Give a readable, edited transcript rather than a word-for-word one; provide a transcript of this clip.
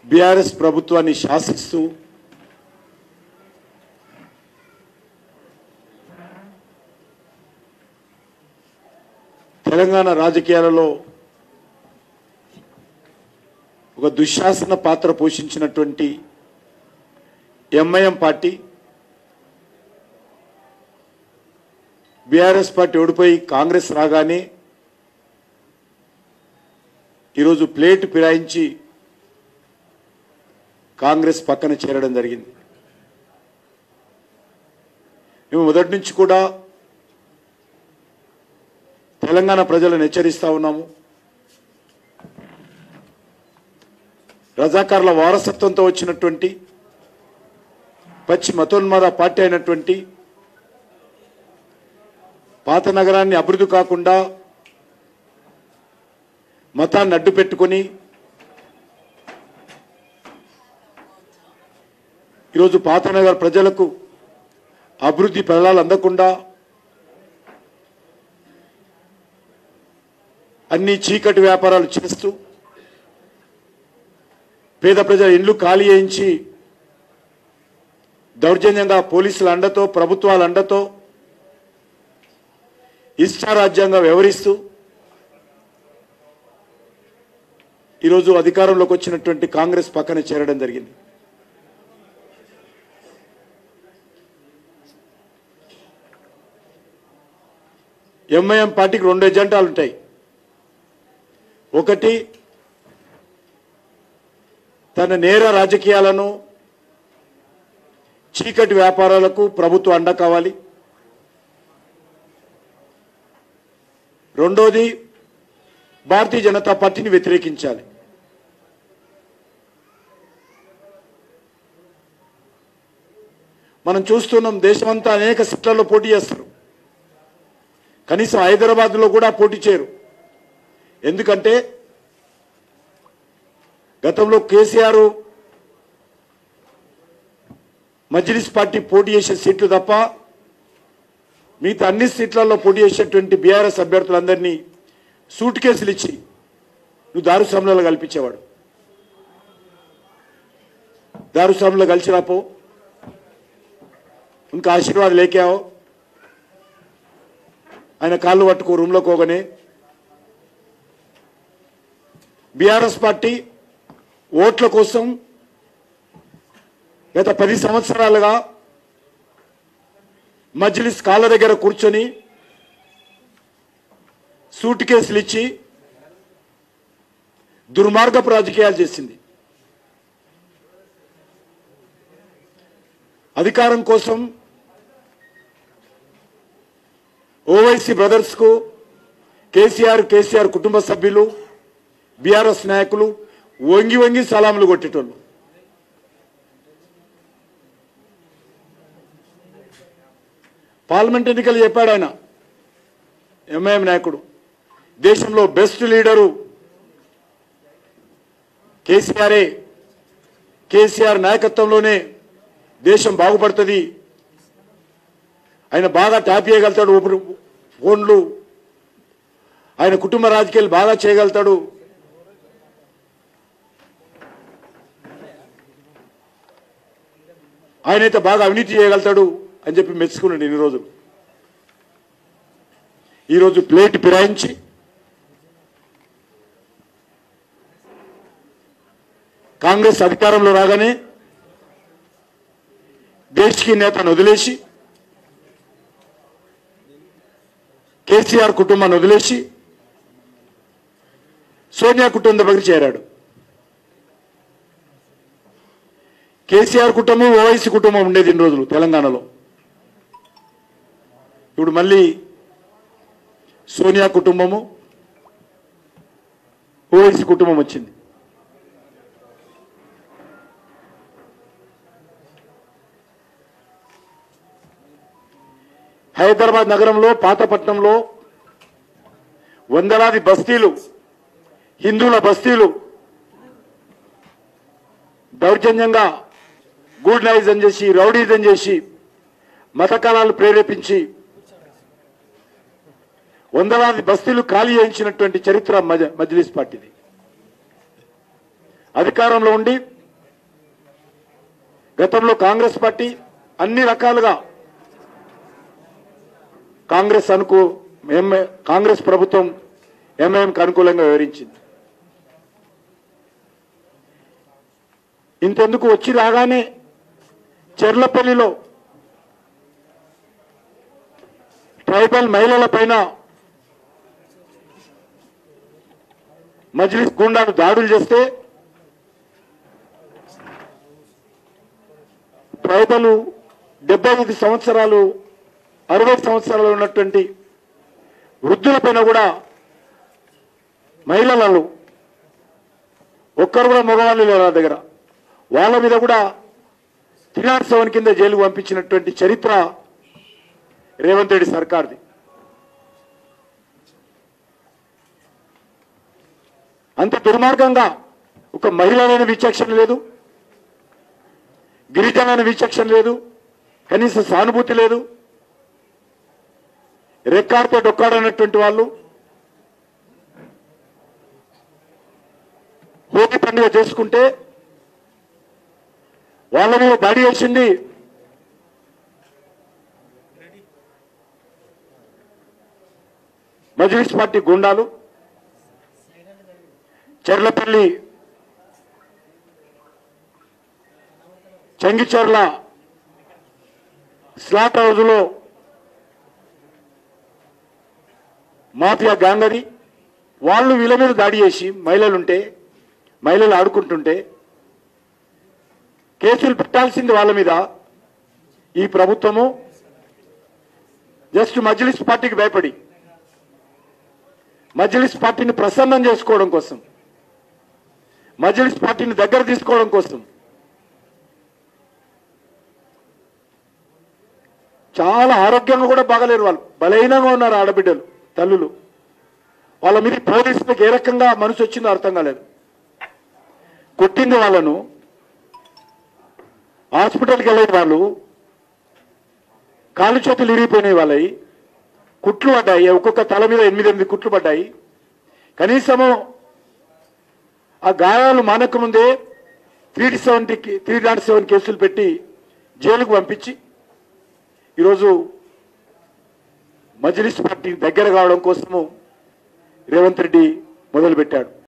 BRS ప్రభుత్వాన్ని శాసిస్తూ తెలంగాణ రాజకీయాలలో ఒక దుశ్శాసన పాత్ర పోషించినటువంటి ఎంఐఎం పార్టీ బీఆర్ఎస్ పార్టీ ఓడిపోయి కాంగ్రెస్ రాగానే ఈరోజు ప్లేట్ ఫిరాయించి కాంగ్రెస్ పక్కన చేరడం జరిగింది. మేము మొదటి నుంచి కూడా తెలంగాణ ప్రజలను హెచ్చరిస్తా ఉన్నాము. రజాకార్ల వారసత్వంతో వచ్చినటువంటి పచ్చి మతోన్మాద పార్టీ అయినటువంటి పాత నగరాన్ని అభివృద్ధి కాకుండా మతాన్ని అడ్డు పెట్టుకొని ఈరోజు పాత నగర ప్రజలకు అభివృద్ధి ఫలాలు అందకుండా అన్ని చీకటి వ్యాపారాలు చేస్తూ పేద ప్రజల ఇండ్లు ఖాళీ చేయించి దౌర్జన్యంగా పోలీసుల అండతో ప్రభుత్వాల అండతో ఇష్టారాజ్యంగా వ్యవహరిస్తూ ఈరోజు అధికారంలోకి వచ్చినటువంటి కాంగ్రెస్ పక్కన చేరడం జరిగింది. ఎంఐఎం పార్టీకి 2 ఎజెండాలు ఉంటాయి. ఒకటి, తన నేర రాజకీయాలను చీకటి వ్యాపారాలకు ప్రభుత్వం అండ కావాలి. రెండోది, భారతీయ జనతా పార్టీని వ్యతిరేకించాలి. మనం చూస్తున్నాం, దేశమంతా అనేక సీట్లలో పోటీ చేస్తారు. కనీసం హైదరాబాద్లో కూడా పోటీ చేయరు. ఎందుకంటే గతంలో కేసీఆర్ మజ్లిస్ పార్టీ పోటీ చేసే సీట్లు తప్ప మిగతా అన్ని సీట్లలో పోటీ చేసేటువంటి బీఆర్ఎస్ అభ్యర్థులందరినీ సూట్ కేసులు ఇచ్చి నువ్వు దారుస్సామ్లో కల్పించేవాడు. దారుస్సామ్లో కలిసి రాపో, ఇంకా ఆశీర్వాద్ లేకావో, ఆయన కాళ్ళు పట్టుకో రూమ్లోకి పోగానే. బీఆర్ఎస్ పార్టీ ఓట్ల కోసం గత 10 సంవత్సరాలుగా మజ్లిస్ కాళ్ళ దగ్గర కూర్చొని సూట్ కేసులు ఇచ్చి దుర్మార్గపు రాజకీయాలు చేసింది. అధికారం కోసం ఓవైసీ బ్రదర్స్కు కేసీఆర్ కుటుంబ సభ్యులు బీఆర్ఎస్ నాయకులు వంగి వంగి సలాములు కొట్టేటోళ్ళు. పార్లమెంట్ ఎన్నికలు చెప్పాడు ఆయన, ఎంఐఎం నాయకుడు, దేశంలో బెస్ట్ లీడరు కేసీఆరే, కేసీఆర్ నాయకత్వంలోనే దేశం బాగుపడుతుంది, ఆయన బాగా ట్యాప్ చేయగలుగుతాడు, ఫోన్లు, ఆయన కుటుంబ రాజకీయాలు బాగా చేయగలుగుతాడు, ఆయనైతే బాగా అవినీతి చేయగలుగుతాడు అని చెప్పి మెచ్చుకున్నాడు ఇన్ని రోజులు. ఈరోజు ప్లేట్ ఫిరాయించి కాంగ్రెస్ అధికారంలో రాగానే దేశీ నేతను వదిలేసి, కేసీఆర్ కుటుంబాన్ని వదిలేసి సోనియా కుటుంబం దగ్గర చేరాడు. కేసీఆర్ కుటుంబం ఓవైసీ కుటుంబం ఉండేది ఇన్ని రోజులు తెలంగాణలో. ఇప్పుడు మళ్ళీ సోనియా కుటుంబము ఓవైసీ కుటుంబం వచ్చింది. హైదరాబాద్ నగరంలో పాతపట్నంలో వందలాది బస్తీలు, హిందువుల బస్తీలు దౌర్జన్యంగా గూడ్నైజం చేసి, రౌడీజం చేసి, మత కళాలు ప్రేరేపించి వందలాది బస్తీలు ఖాళీ చేయించినటువంటి చరిత్ర మజ్లిస్ పార్టీది. అధికారంలో ఉండి గతంలో కాంగ్రెస్ పార్టీ అన్ని రకాలుగా కాంగ్రెస్ ప్రభుత్వం ఎంఐఎంకి అనుకూలంగా వివరించింది. ఇంతెందుకు వచ్చి రాగానే చెర్లపల్లిలో ట్రైబల్ మహిళల పైన మజ్లిస్ గుండాలు దాడులు చేస్తే ట్రైబల్ 75 సంవత్సరాలు 60 సంవత్సరాలు ఉన్నటువంటి వృద్ధులపైన కూడా మహిళలు ఒక్కరు కూడా మగవాళ్ళు లేరు నా దగ్గర, వాళ్ళ మీద కూడా 307 కింద జైలుకు పంపించినటువంటి చరిత్ర రేవంత్ రెడ్డి సర్కార్ది. అంత దుర్మార్గంగా ఒక మహిళలైన విచక్షణ లేదు, గిరిజనులైన విచక్షణ లేదు, కనీస సానుభూతి లేదు. రెక్కాడితే డొక్కాడన్నటువంటి వాళ్ళు హోలీ పండుగ చేసుకుంటే వాళ్ళ మీద దాడి చేసింది మజ్లిస్ పార్టీ గుండాలు. చెర్లపల్లి చంగిచెర్ల స్లాట్ హౌజ్లో మాఫియా గ్యాంగ్ అది. వాళ్ళు వీళ్ళ మీద దాడి చేసి మహిళలు ఆడుకుంటుంటే కేసులు పెట్టాల్సింది వాళ్ళ మీద. ఈ ప్రభుత్వము జస్ట్ మజ్లిస్ పార్టీకి భయపడి మజ్లిస్ పార్టీని ప్రసన్నం చేసుకోవడం కోసం, మజ్లిస్ పార్టీని దగ్గర తీసుకోవడం కోసం చాలా ఆరోగ్యంగా కూడా బాగలేరు, వాళ్ళు బలహీనంగా ఉన్నారు. ఆడబిడ్డలు తల్లులు వాళ్ళ మీద పోలీసులకు ఏ రకంగా మనసు వచ్చిందో అర్థం కాలేదు. కొట్టింది వాళ్ళను, హాస్పిటల్కి వెళ్ళేది వాళ్ళు, కాళ్ళు చేతులు ఇరిగిపోయినాయి, వాళ్ళవి కుట్లు పడ్డాయి, ఒక్కొక్క తల మీద 8 కుట్లు పడ్డాయి. కనీసము ఆ గాయాలు మానక ముందే 307 కేసులు పెట్టి జైలుకు పంపించి ఈరోజు మజ్లిస్ పార్టీ దగ్గర కావడం కోసము రేవంత్ రెడ్డి మొదలుపెట్టాడు.